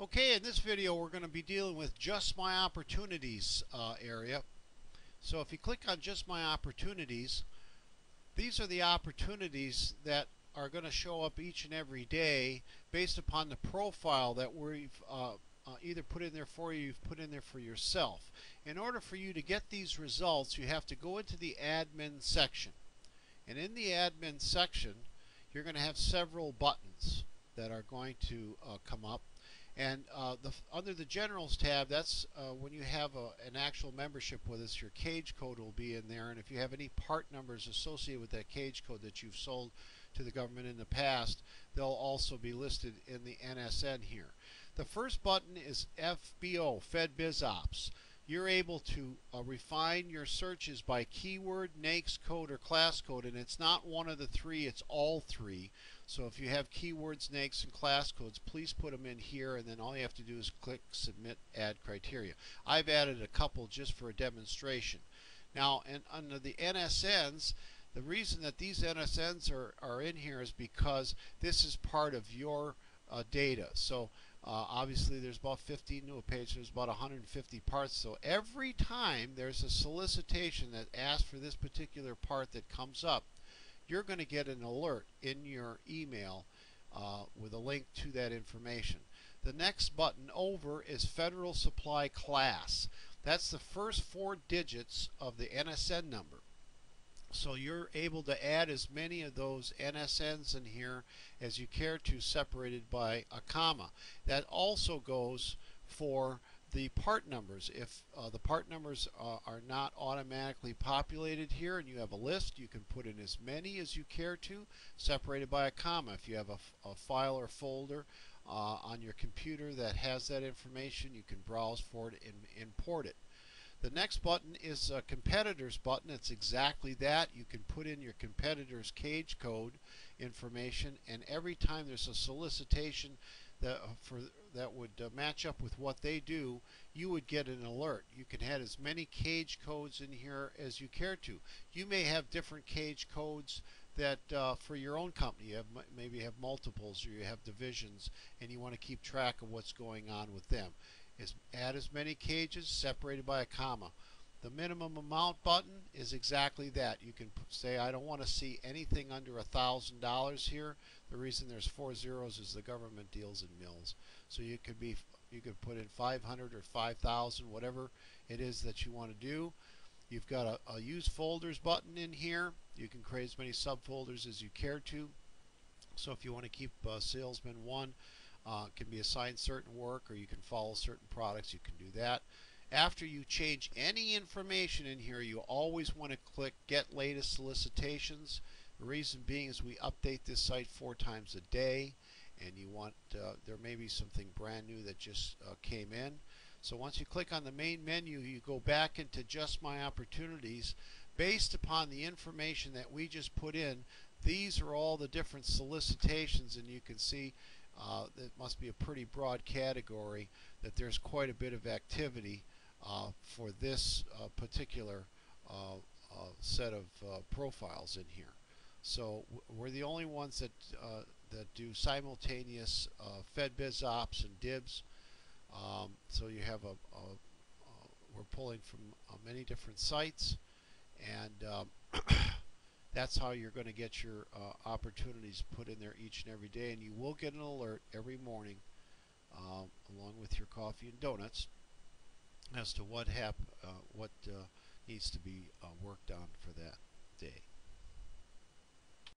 Okay, in this video we're going to be dealing with Just My Opportunities area. So if you click on Just My Opportunities, these are the opportunities that are going to show up each and every day based upon the profile that we've either put in there for you, you've put in there for yourself. In order for you to get these results, you have to go into the admin section. And in the admin section, you're going to have several buttons that are going to come up. And under the Generals tab, that's when you have an actual membership with us, your cage code will be in there. And if you have any part numbers associated with that cage code that you've sold to the government in the past, they'll also be listed in the NSN here. The first button is FBO, Fed Biz Ops. You're able to refine your searches by keyword, NAICS code, or class code, and it's not one of the three, it's all three. So if you have keywords, NAICS, and class codes, please put them in here, and then all you have to do is click Submit, Add Criteria. I've added a couple just for a demonstration. Now, and under the NSNs, the reason that these NSNs are in here is because this is part of your data. So obviously there's about 15 new page, there's about 150 parts. So every time there's a solicitation that asks for this particular part that comes up, you're going to get an alert in your email with a link to that information. The next button over is Federal Supply Class. That's the first 4 digits of the NSN number. So you're able to add as many of those NSNs in here as you care to, separated by a comma. That also goes for the part numbers. If the part numbers are not automatically populated here and you have a list, you can put in as many as you care to, separated by a comma. If you have a file or folder on your computer that has that information, you can browse for it and import it. The next button is a competitors button. It's exactly that. You can put in your competitor's cage code information, and every time there's a solicitation that would match up with what they do, you would get an alert. You can add as many cage codes in here as you care to. You may have different cage codes that for your own company. You have maybe have multiples, or you have divisions, and you want to keep track of what's going on with them. Add as many cages, separated by a comma. The minimum amount button is exactly that. You can say, I don't want to see anything under $1,000 here. The reason there's 4 zeros is the government deals in mils. So you could put in 500 or 5,000, whatever it is that you want to do. You've got a use folders button in here. You can create as many subfolders as you care to. So if you want to keep salesman 1, can be assigned certain work, or you can follow certain products, you can do that. After you change any information in here, you always want to click Get Latest Solicitations. The reason being is we update this site 4 times a day, and you want there may be something brand new that just came in. So once you click on the main menu, you go back into Just My Opportunities. Based upon the information that we just put in, these are all the different solicitations, and you can see that must be a pretty broad category, that there's quite a bit of activity for this particular set of profiles in here. So we're the only ones that do simultaneous Fed Biz Ops and DIBs. So you have we're pulling from many different sites, and that's how you're going to get your opportunities put in there each and every day, and you will get an alert every morning along with your coffee and donuts as to what needs to be worked